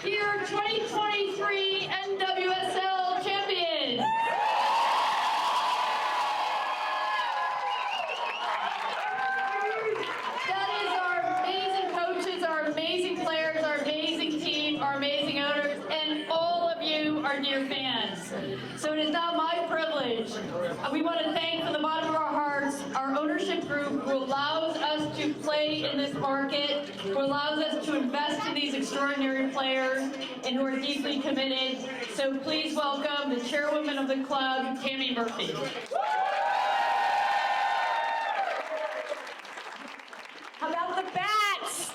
Your 2023 NWSL champions. That is our amazing coaches, our amazing players, our amazing team, our amazing owners, and all of you, our dear fans. So it is now my privilege. We want to thank from the bottom of our hearts our ownership group who allows us to play in this market, who allows us to invest in these extraordinary players, and who are deeply committed. So please welcome the chairwoman of the club, Tammy Murphy. How about the bats?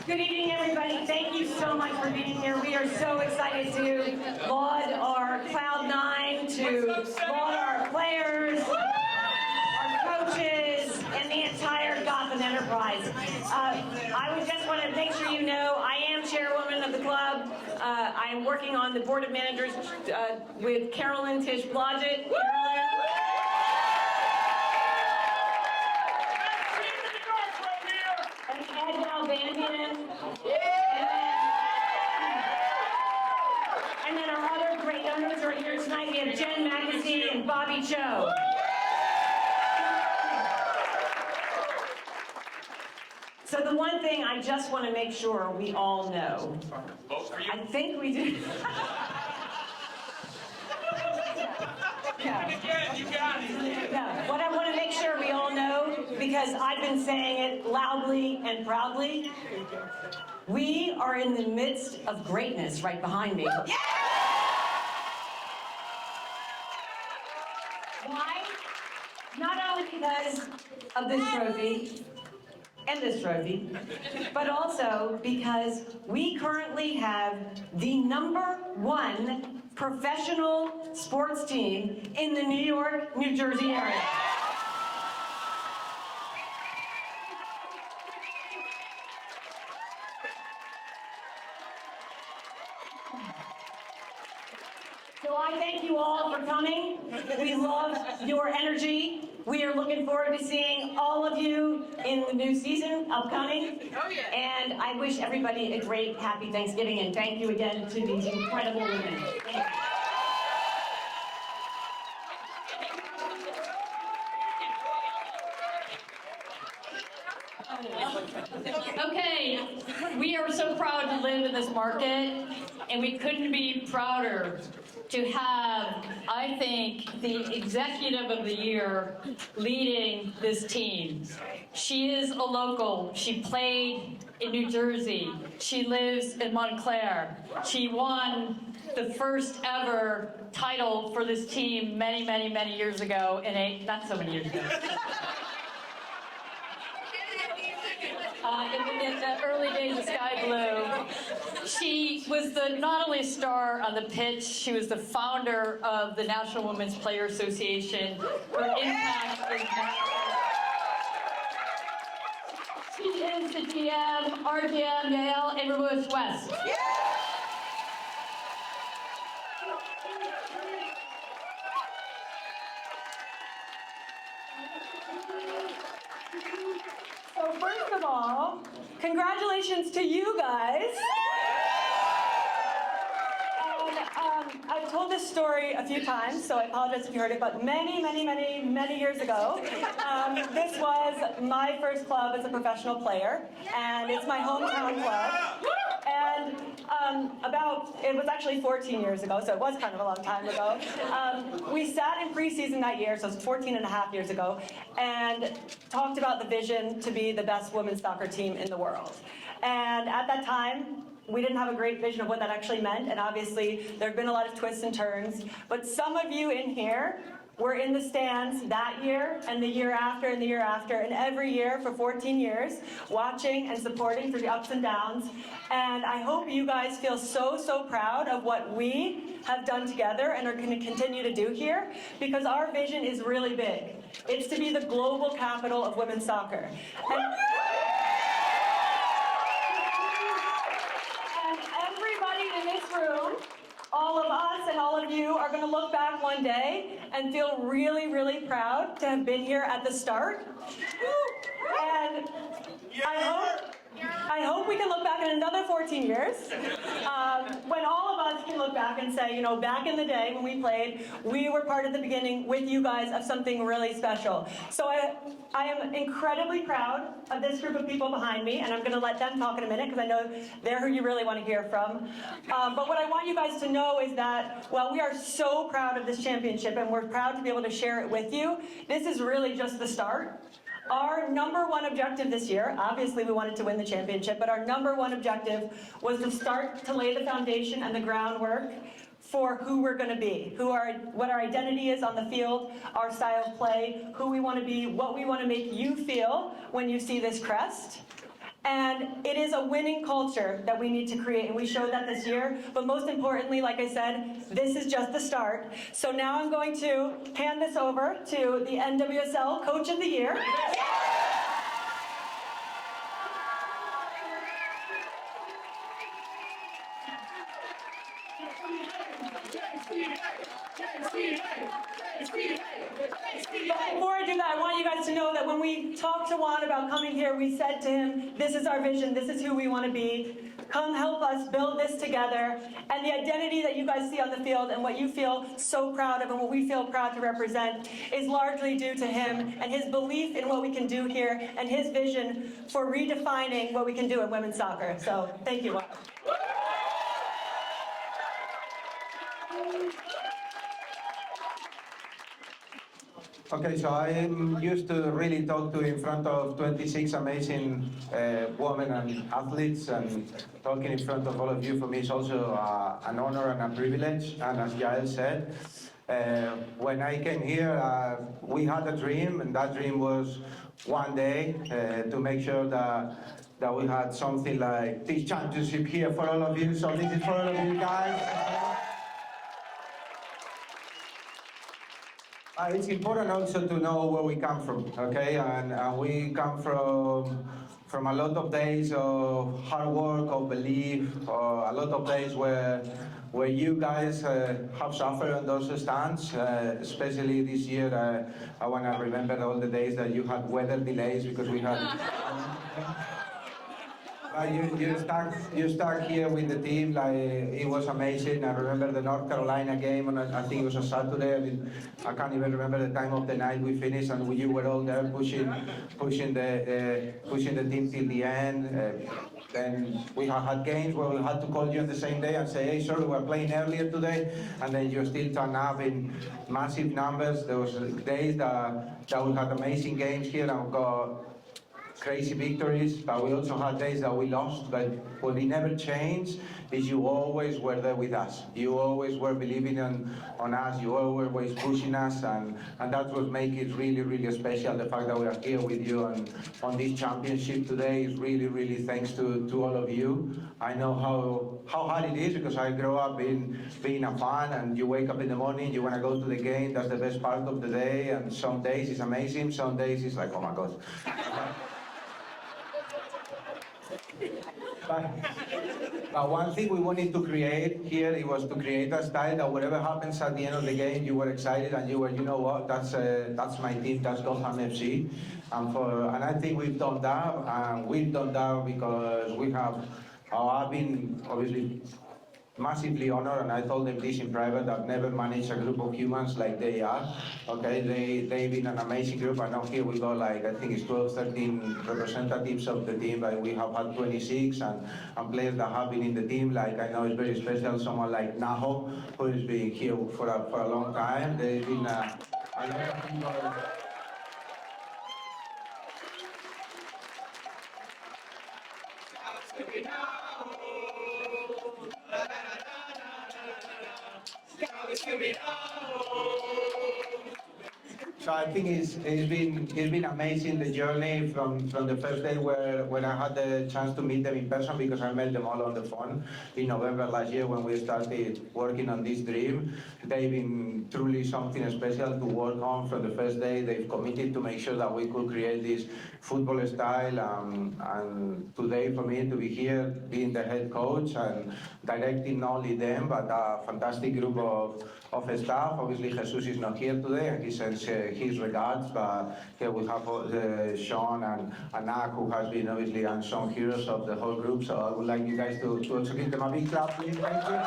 Good evening, everybody. Thank you so much for being here. We are so excited to laud our Cloud9, to laud our players, our coaches, and the entire Gotham enterprise. I would just want to make sure you know I am chairwoman of the club. I am working on the board of managers with Carolyn Tish-Blodgett. And then our other great owners are here tonight. We have Jen McAtee and Bobby Cho. So the one thing I just want to make sure we all know, I think we do. No, what I want to make sure we all know, because I've been saying it loudly and proudly, we are in the midst of greatness right behind me. Yeah! Why? Not only because of this trophy, and this trophy, but also because we currently have the #1 professional sports team in the New York, New Jersey area. So I thank you all for coming. We love your energy. We are looking forward to seeing all of you in the new season upcoming. Oh, yeah. And I wish everybody a great, happy Thanksgiving, and thank you again to these incredible women. Thank you. Okay, we are so proud to live in this market, and we couldn't be prouder to have, I think, the executive of the year leading this team. She is a local. She played in New Jersey. She lives in Montclair. She won the first ever title for this team many, many, many years ago, not so many years ago. In the early days of Sky Blue. She was not only a star on the pitch, she was the founder of the National Women's Player Association. Her impact is massive. She is the GM, RGM, Yale, and Reverse West. So first of all, congratulations to you guys. And I've told this story a few times, so I apologize if you heard it, but many years ago, this was my first club as a professional player, and it's my hometown club. And it was actually 14 years ago, so it was kind of a long time ago. We sat in preseason that year, so it was 14 and a half years ago, and talked about the vision to be the best women's soccer team in the world. And at that time, we didn't have a great vision of what that actually meant, and obviously there have been a lot of twists and turns, but some of you in here were in the stands that year, and the year after, and the year after, and every year for 14 years, watching and supporting through the ups and downs. And I hope you guys feel so proud of what we have done together and are going to continue to do here, because our vision is really big. It's to be the global capital of women's soccer. And everybody in this room, all of us and all of you are going to look back one day and feel really proud to have been here at the start. And I hope we can look back in another 14 years, when all of us can look back and say, you know, back in the day when we played, we were part of the beginning with you guys of something really special. So I am incredibly proud of this group of people behind me, and I'm going to let them talk in a minute because I know they're who you really want to hear from. But what I want you guys to know is that while we are so proud of this championship and we're proud to be able to share it with you, this is really just the start. Our number one objective this year, obviously we wanted to win the championship, but our number one objective was to start to lay the foundation and the groundwork for who we're going to be, what our identity is on the field, our style of play, who we want to be, what we want to make you feel when you see this crest. And it is a winning culture that we need to create, and we showed that this year. But most importantly, like I said, this is just the start. So now I'm going to hand this over to the NWSL Coach of the Year. But before I do that, I want you guys to know that when we talked to Juan about coming here, we said to him, this is our vision, this is who we want to be. Come help us build this together. And the identity that you guys see on the field and what you feel so proud of and what we feel proud to represent is largely due to him and his belief in what we can do here and his vision for redefining what we can do in women's soccer. So thank you, Juan. Okay, so I'm used to really talk to in front of 26 amazing women and athletes, and talking in front of all of you for me is also an honor and a privilege. And as Yael said, when I came here, we had a dream, and that dream was one day to make sure that we had something like this championship here for all of you. So this is for all of you guys. It's important also to know where we come from, okay? And we come from a lot of days of hard work, of belief, a lot of days where you guys have suffered on those stands, especially this year. I want to remember all the days that you had weather delays because we had... You start here with the team, like it was amazing. I remember the North Carolina game, and I think it was a Saturday. I can't even remember the time of the night we finished, and you were all there pushing the team till the end. Then we have had games where we had to call you on the same day and say, hey, sorry, we're playing earlier today, and then you still turn up in massive numbers. There was days that we had amazing games here, and we got crazy victories, but we also had days that we lost. But what it never changed is you always were there with us. You always were believing on us. You always were pushing us, and that's what makes it really special. The fact that we are here with you on this championship today is really thanks to all of you. I know how hard it is, because I grew up being a fan, and you wake up in the morning, you want to go to the game. That's the best part of the day, and some days it's amazing, some days it's like, oh my God. But one thing we wanted to create here, it was to create a style that whatever happens at the end of the game, you were excited and you were, you know what, that's my team, that's Gotham FC. And I think we've done that, and we've done that because we have, I've been obviously massively honored, and I told them this in private, I've never managed a group of humans like they are. Okay, they've been an amazing group, and now here we got like, I think it's 12, 13 representatives of the team, like we have had 26, and players that have been in the team, like I know it's very special, someone like Naho, who has been here for a long time. There's been a lot of people. So I think it's been amazing, the journey from the first day when I had the chance to meet them in person, because I met them all on the phone in November last year when we started working on this dream. They've been truly something special to work on from the first day. They've committed to make sure that we could create this football style, and today for me to be here, being the head coach and directing not only them, but a fantastic group of staff. Obviously, Jesus is not here today, and he sends his regards, but here we have Sean and Anak, who has been obviously unsung heroes of the whole group. So I would like you guys to also give them a big clap, please. Thank you.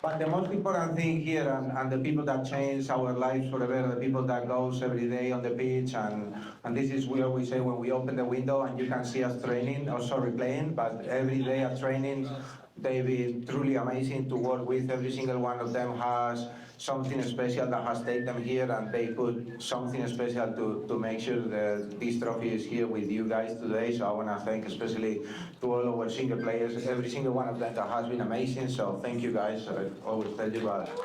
But the most important thing here, and the people that change our lives forever, the people that goes every day on the pitch, and this is where we say when we open the window and you can see us training, or sorry, playing, but every day at training, they've been truly amazing to work with. Every single one of them has something special that has taken them here, and they put something special to make sure that this trophy is here with you guys today. So I want to thank especially to all our single players, every single one of them that has been amazing. So thank you guys. I always tell you about it.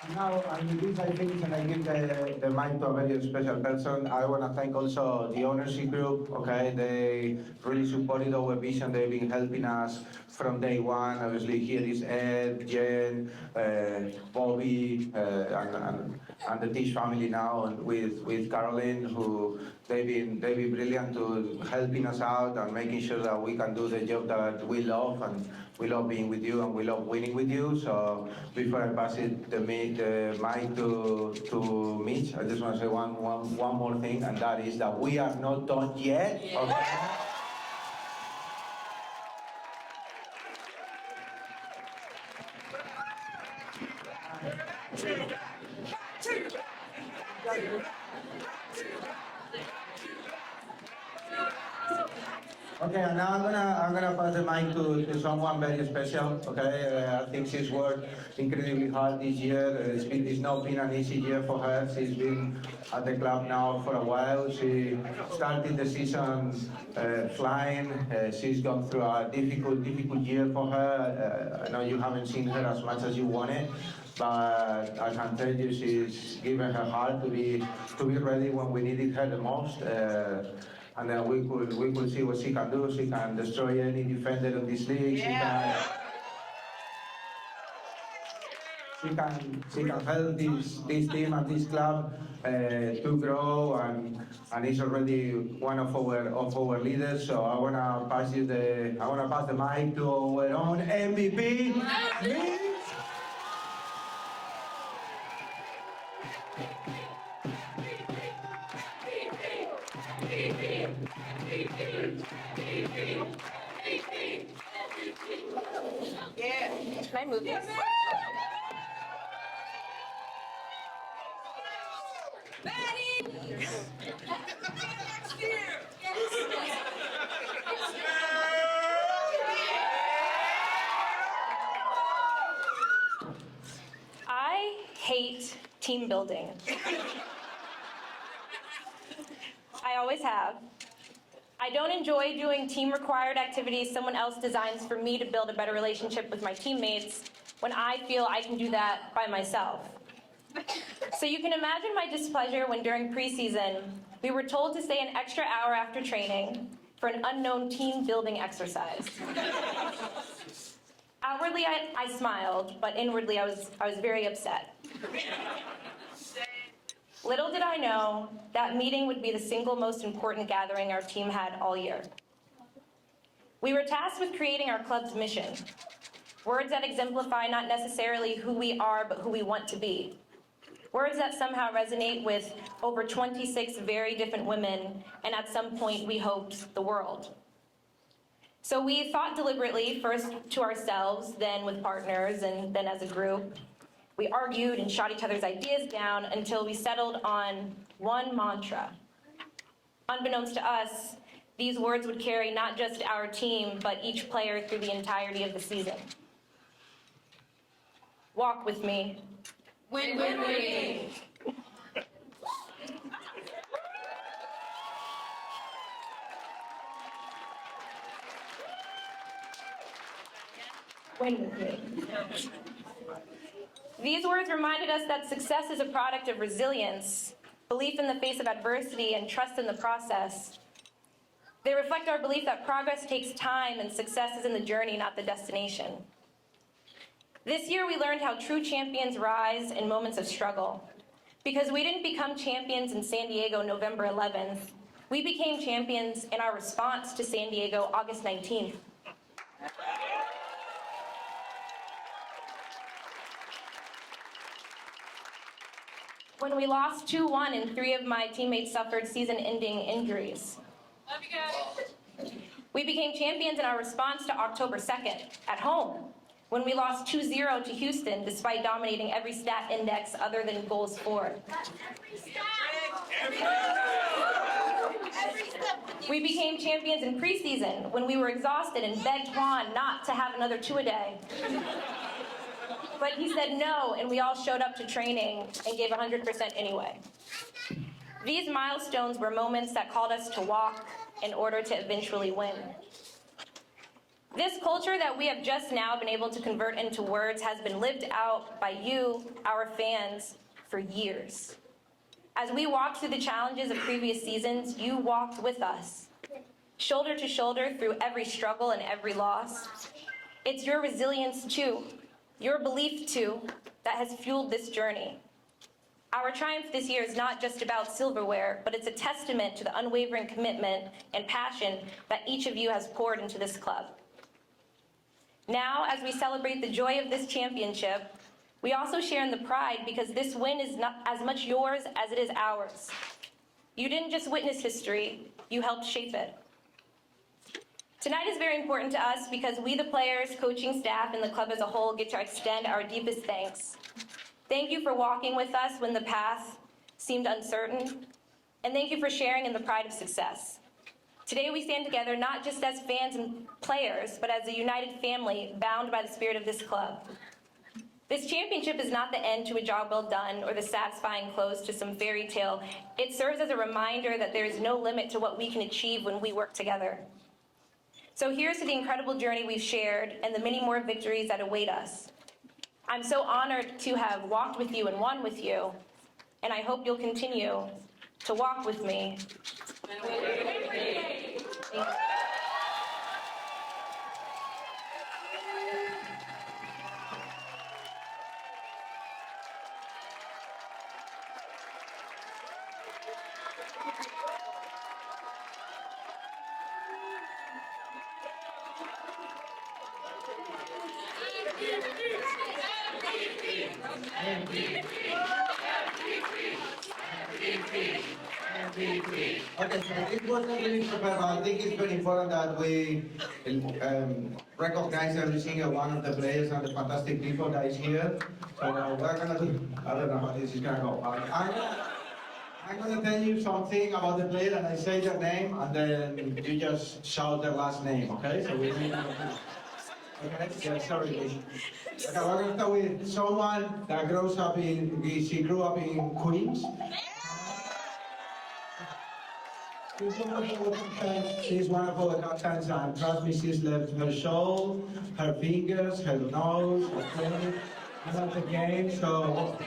And now, with this I finish and I give the mic to a very special person. I want to thank also the ownership group, okay? They really supported our vision. They've been helping us from day one. Obviously here is Ed, Jen, Bobby, and the Tish family now, and with Caroline, who they've been brilliant to helping us out and making sure that we can do the job that we love, and we love being with you and we love winning with you. So before I pass the mic to Mitch, I just want to say one more thing, and that is that we are not done yet. Okay? Okay, and now I'm gonna pass the mic to someone very special. Okay, I think she's worked incredibly hard this year. It's not been an easy year for her. She's been at the club now for a while. She started the season flying. She's gone through a difficult year for her. I know you haven't seen her as much as you wanted, but I can tell you she's given her heart to be ready when we needed her the most. And then we could see what she can do. She can destroy any defender in this league. Yeah. She can help this team and this club to grow, and is already one of our leaders. So I wanna pass the mic to our own MVP. Yeah. Can I move this? I hate team building. I always have. I don't enjoy doing team-required activities someone else designs for me to build a better relationship with my teammates when I feel I can do that by myself. So you can imagine my displeasure when during preseason, we were told to stay an extra hour after training, for an unknown team-building exercise. Outwardly, I smiled, but inwardly, I was very upset. Little did I know that meeting would be the single most important gathering our team had all year. We were tasked with creating our club's mission, words that exemplify not necessarily who we are, but who we want to be. Words that somehow resonate with over 26 very different women, and at some point we hoped the world. So we thought deliberately, first to ourselves, then with partners, and then as a group. We argued and shot each other's ideas down until we settled on one mantra. Unbeknownst to us, these words would carry not just our team, but each player through the entirety of the season. Walk with me. Win, win, win. Win with me. These words reminded us that success is a product of resilience, belief in the face of adversity, and trust in the process. They reflect our belief that progress takes time and success is in the journey, not the destination. This year, we learned how true champions rise in moments of struggle. Because we didn't become champions in San Diego November 11th, we became champions in our response to San Diego August 19th. When we lost 2-1 and 3 of my teammates suffered season-ending injuries. Love you guys. We became champions in our response to October 2nd, at home, when we lost 2-0 to Houston despite dominating every stat index other than goals for. We became champions in preseason when we were exhausted and begged Juan not to have another 2-a-day. But he said no, and we all showed up to training and gave 100% anyway. These milestones were moments that called us to walk in order to eventually win. This culture that we have just now been able to convert into words has been lived out by you, our fans, for years. As we walked through the challenges of previous seasons, you walked with us, shoulder to shoulder through every struggle and every loss. It's your resilience too, your belief too, that has fueled this journey. Our triumph this year is not just about silverware, but it's a testament to the unwavering commitment and passion that each of you has poured into this club. Now, as we celebrate the joy of this championship, we also share in the pride because this win is not as much yours as it is ours. You didn't just witness history, you helped shape it. Tonight is very important to us because we, the players, coaching staff, and the club as a whole get to extend our deepest thanks. Thank you for walking with us when the path seemed uncertain, and thank you for sharing in the pride of success. Today we stand together not just as fans and players, but as a united family bound by the spirit of this club. This championship is not the end to a job well done or the satisfying close to some fairy tale. It serves as a reminder that there is no limit to what we can achieve when we work together. So here's to the incredible journey we've shared and the many more victories that await us. I'm so honored to have walked with you and won with you, and I hope you'll continue to walk with me. Thank you. Okay, so this wasn't really prepared, but I think it's very important that we recognize every single one of the players and the fantastic people that is here. So we're gonna do, I don't know how this is gonna go. I'm gonna tell you something about the player and I say their name and then you just shout their last name, okay? So we need okay, yeah, sorry. Okay, we're gonna start with someone that she grew up in Queens. She's one of our captains, and trust me, she's left her soul, her fingers, her nose, her face, about the game. So,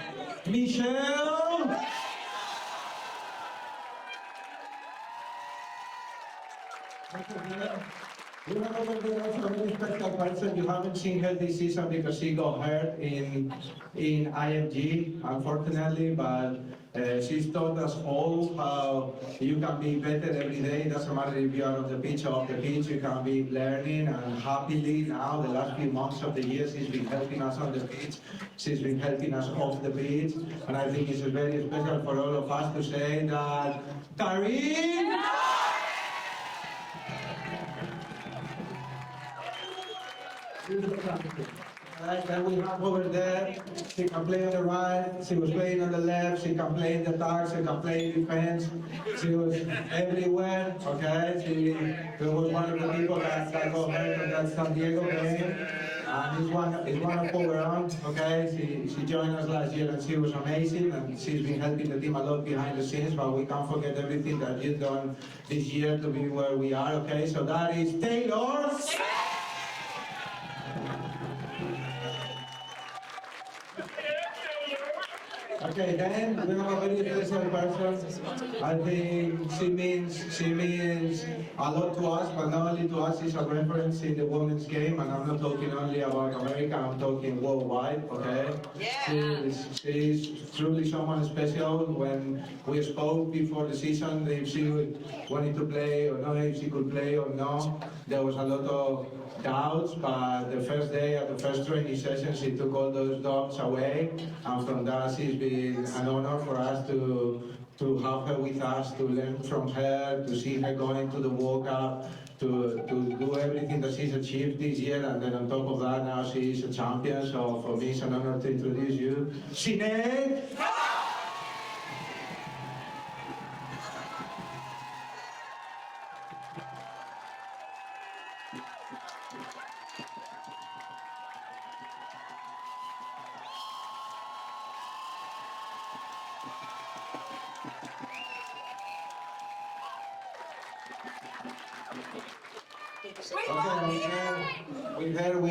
Michelle! You have over there also a very special person. You haven't seen her this season because she got hurt in IMG, unfortunately, but she's taught us all how you can be better every day. It doesn't matter if you are on the pitch or off the pitch, you can be learning, and happily now, the last few months of the year, she's been helping us on the pitch, she's been helping us off the pitch, and I think it's very special for all of us to say that, Karim! Right, then we have over there, she can play on the right, she was playing on the left, she can play in the attack, she can play in defense, she was everywhere, okay? She was one of the people that got hurt on that San Diego game, and it's one of our own, okay? She joined us last year and she was amazing, and she's been helping the team a lot behind the scenes, but we can't forget everything that you've done this year to be where we are, okay? So that is Taylor. Okay, then we have a very special person. I think she means a lot to us, but not only to us, she's a reference in the women's game, and I'm not talking only about America, I'm talking worldwide, okay? Yeah. She's truly someone special. When we spoke before the season, if she wanted to play or not, if she could play or not, there was a lot of doubts, but the first day at the first training session, she took all those doubts away, and from that, she's been an honor for us to have her with us, to learn from her, to see her going to the World Cup, to do everything that she's achieved this year, and then on top of that, now she's a champion, so for me, it's an honor to introduce you, Sinead! With her, we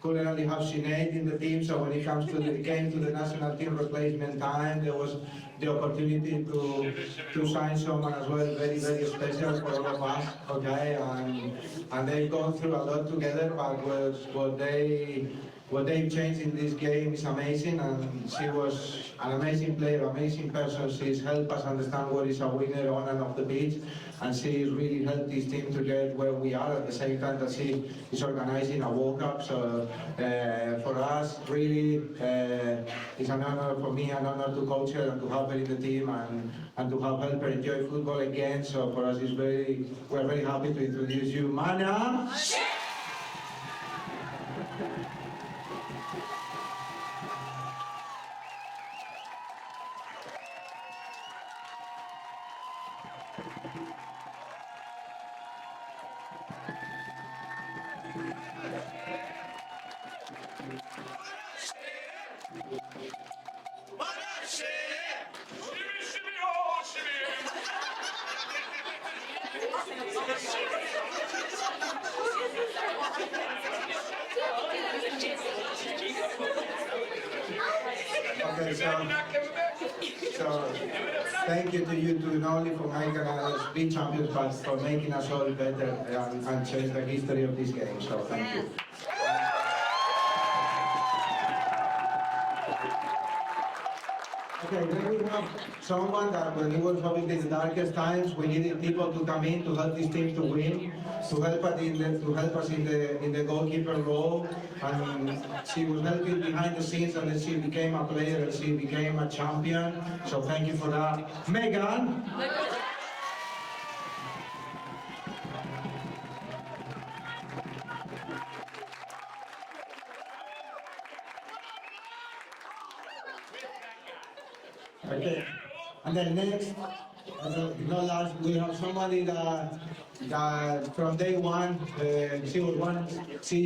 couldn't only have Sinead in the team, so when it comes to the national team replacement time, there was the opportunity to sign someone as well, very, very special for all of us, okay? And they've gone through a lot together, but what they've changed in this game is amazing, and she was an amazing player, amazing person. She's helped us understand what is a winner on and off the pitch, and she's really helped this team to get where we are at the same time that she is organizing a World Cup. So for us, really, it's an honor for me, an honor to coach her and to have her in the team and to have helped her enjoy football again. So for us, we're very happy to introduce you, Mana. Okay, so thank you to you two, not only for making us be champions, but for making us all better and change the history of this game. So thank you. Okay, then we have someone that when it was probably the darkest times, we needed people to come in to help this team to win, to help us in the goalkeeper role, and she was helping behind the scenes, and then she became a player and she became a champion. So thank you for that, Megan. Okay, and then next, not last, we have somebody that from day one, she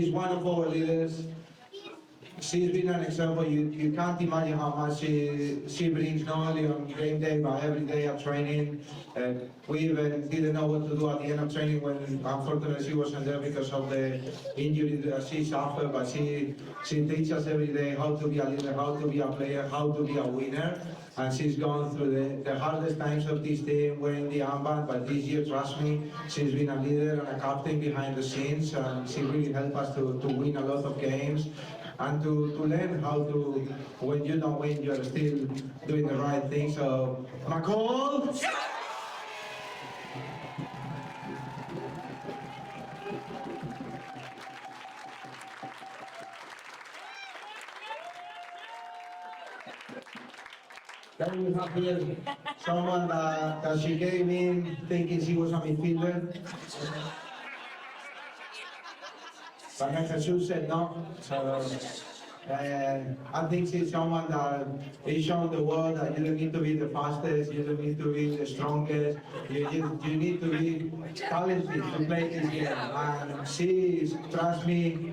is one of our leaders. She's been an example. You can't imagine how much she brings, not only on game day, but every day at training. We even didn't know what to do at the end of training when, unfortunately, she wasn't there because of the injury that she suffered. But she teaches us every day how to be a leader, how to be a player, how to be a winner. and she's gone through the hardest times of this team wearing the armband, but this year, trust me, she's been a leader and a captain behind the scenes, and she really helped us to win a lot of games, and to learn how to, when you don't win, you're still doing the right thing. So, McCall! Then we have here someone that she came in thinking she was a midfielder. But Jesus said no. So I think she's someone that is showing the world that you don't need to be the fastest, you don't need to be the strongest, you need to be talented to play this game. And she's, trust me,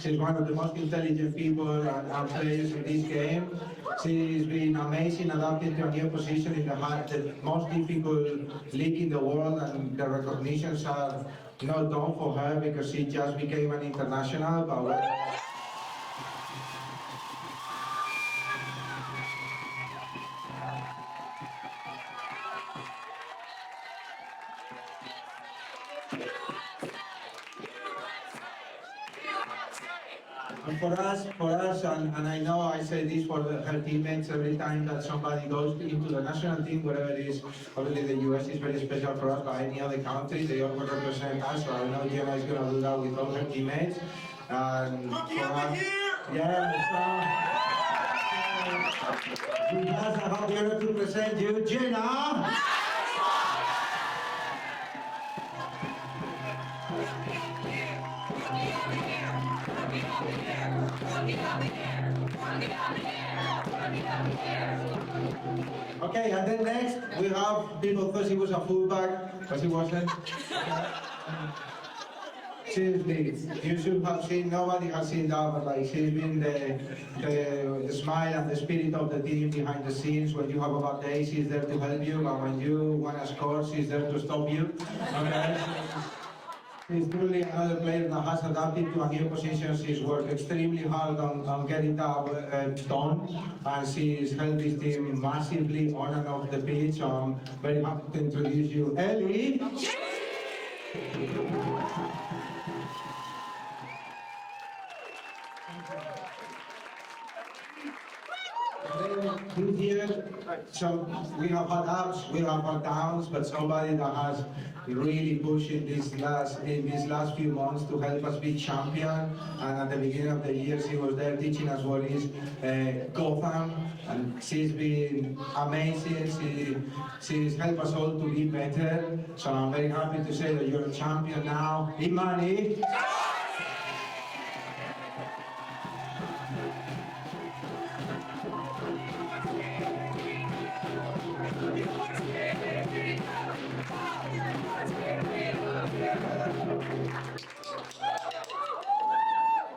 she's one of the most intelligent people and players in this game. She's been amazing adapting to a new position in the most difficult league in the world, and the recognitions are not done for her because she just became an international. But and for us, and I know I say this for her teammates every time that somebody goes into the national team, wherever it is. Obviously, the US is very special for us, but any other country, they all represent us. So I know Jenna is going to do that with all her teammates. And for us, we guys have the honor to present you, Jenna. Okay, and then next we have people thought she was a fullback, but she wasn't. Seriously, you should have seen, nobody has seen that, but like she's been the smile and the spirit of the team behind the scenes. When you have a bad day, she's there to help you, but when you want to score, she's there to stop you. Okay? She's truly another player that has adapted to a new position. She's worked extremely hard on getting that done, and she's helped this team massively on and off the pitch. So I'm very happy to introduce you, Ellie. This year, so we have had ups, we have had downs, but somebody that has really pushed in these last few months to help us be champion. And at the beginning of the year, she was there teaching us what is Gotham, and she's been amazing. She's helped us all to be better. So I'm very happy to say that you're a champion now, Imani.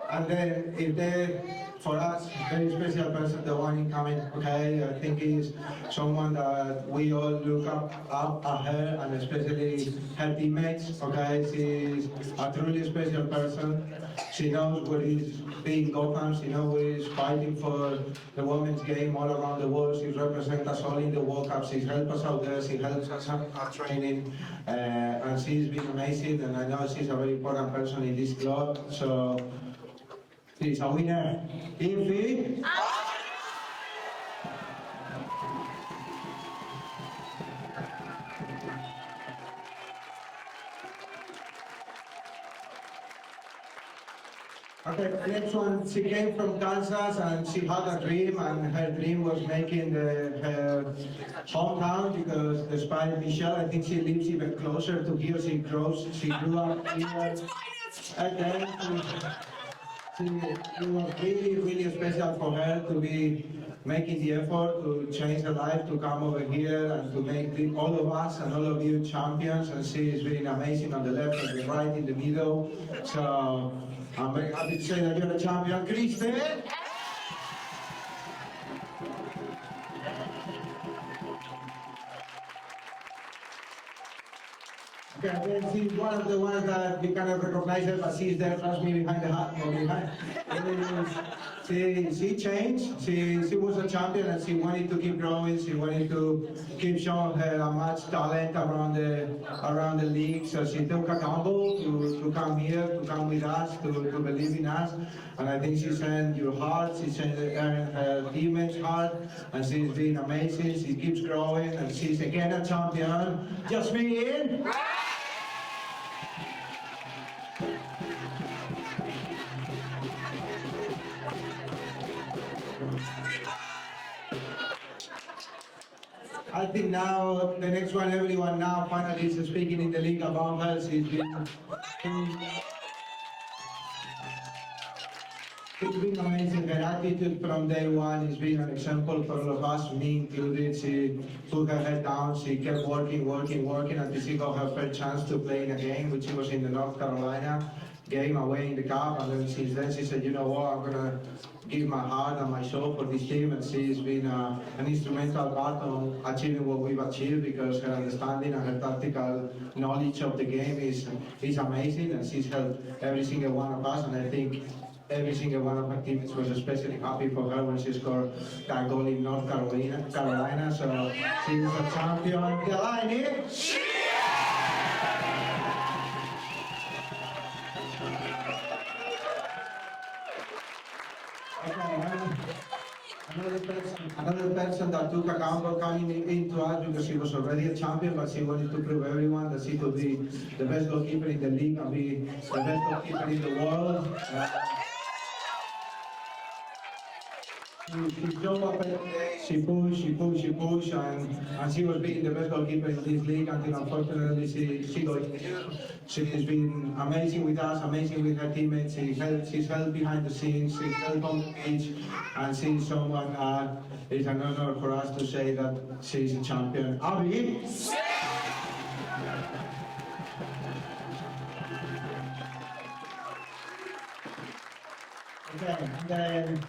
And then, if they, for us, very special person, the one incoming, okay, I think is someone that we all look up at her, and especially her teammates, okay, she's a truly special person. She knows what is being Gotham, she knows what is fighting for the women's game all around the world. She represents us all in the World Cup, she's helped us out there, she helps us our training, and she's been amazing, and I know she's a very important person in this club, so she's a winner. Infy. Okay, next one, she came from Kansas and she had a dream, and her dream was making her hometown, because despite Michelle, I think she lives even closer to here. She grew up here. Okay, it was really, really special for her to be making the effort to change her life, to come over here and to make all of us and all of you champions. And she is really amazing on the left and the right, in the middle. So I'm very happy to say that you're a champion, Kristen. Okay, then she's one of the ones that you cannot recognize her, but she's there, trust me, behind the hat, or behind. She changed. She was a champion and she wanted to keep growing. She wanted to keep showing her much talent around the league. So she took a gamble to come here, to come with us, to believe in us. And I think she sent your heart. She sent her teammates' heart, and she's been amazing. She keeps growing, and she's again a champion. Jasmine. I think now, the next one, everyone now finally is speaking in the league about her. She's been amazing. Her attitude from day one has been an example for all of us, me included. She put her head down, she kept working until she got her first chance to play in a game, which was in the North Carolina game away in the cup. And then since then she said, you know what, I'm going to give my heart and my soul for this team. And she's been an instrumental part of achieving what we've achieved, because her understanding and her tactical knowledge of the game is amazing, and she's helped every single one of us. And I think every single one of her teammates was especially happy for her when she scored that goal in North Carolina. So she's a champion. Delaney. Another person that took a gamble coming into us because she was already a champion, but she wanted to prove everyone that she could be the best goalkeeper in the league and be the best goalkeeper in the world. She showed up every day, she pushed, and she was being the best goalkeeper in this league until unfortunately she got injured. She's been amazing with us, amazing with her teammates. She's held behind the scenes, she's held on the pitch, and she's someone it's an honor for us to say that she's a champion. Abby? Okay, and then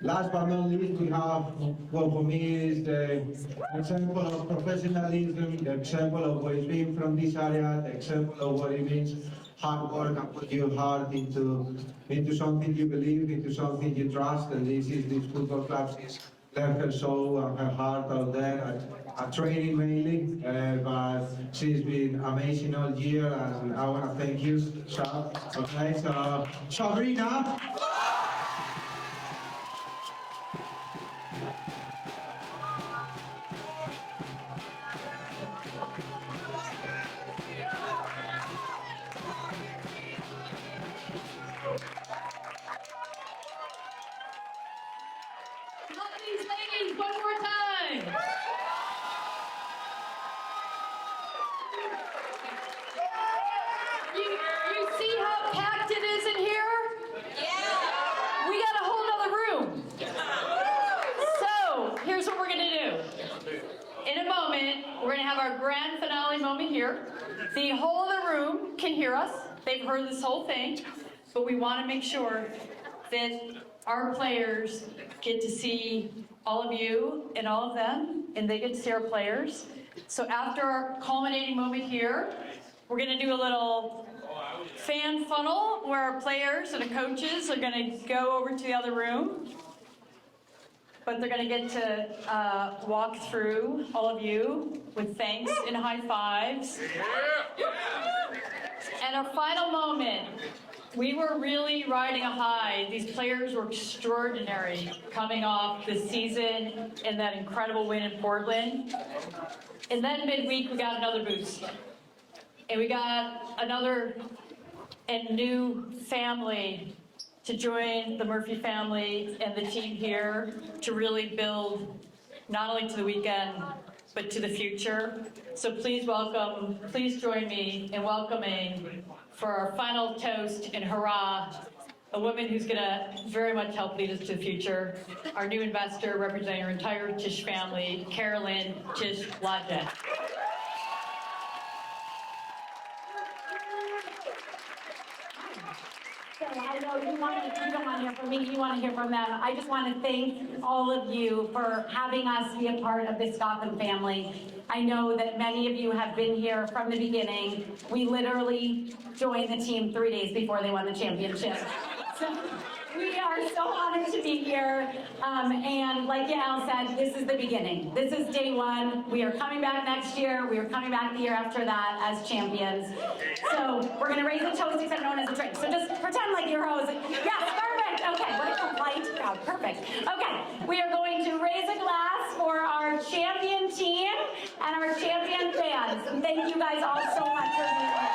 last but not least, we have what for me is the example of professionalism, the example of what it means from this area, the example of what it means hard work and put your heart into something you believe, into something you trust, and this football club. She's left her soul and her heart out there at training mainly, but she's been amazing all year, and I want to thank you, Shab. Okay, so Sabrina. These ladies one more time. You see how packed it is in here? Yeah. We got a whole nother room. So here's what we're gonna do. In a moment, we're gonna have our grand finale moment here. The whole of the room can hear us. They've heard this whole thing, but we want to make sure that our players get to see all of you and all of them, and they get to see our players. So after our culminating moment here, we're gonna do a little fan funnel where our players and the coaches are gonna go over to the other room, but they're gonna get to walk through all of you with thanks and high fives. And our final moment, we were really riding a high. These players were extraordinary coming off the season and that incredible win in Portland. And then midweek, we got another boost. And we got another and new family to join the Murphy family and the team here to really build not only to the weekend, but to the future. So please join me in welcoming for our final toast and hurrah, a woman who's gonna very much help lead us to the future, our new investor representing our entire Tisch family, Carolyn Tisch Lodget. I know you don't want to hear from me, you want to hear from them. I just want to thank all of you for having us be a part of this Gotham family. I know that many of you have been here from the beginning. We literally joined the team 3 days before they won the championship. So We are so honored to be here. And like Yael said, this is the beginning. This is day one. We are coming back next year. We are coming back the year after that as champions. So we're going to raise a toast, except known as a drink. So just pretend like you're hosing. Yes, perfect. Okay, what a polite crowd. Perfect. Okay, we are going to raise a glass for our champion team and our champion fans. And thank you guys all so much for being here.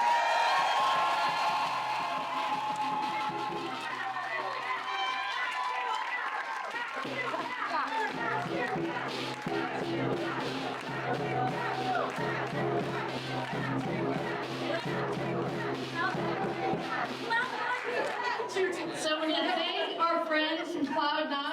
So we're going to thank our friends from Cloud9.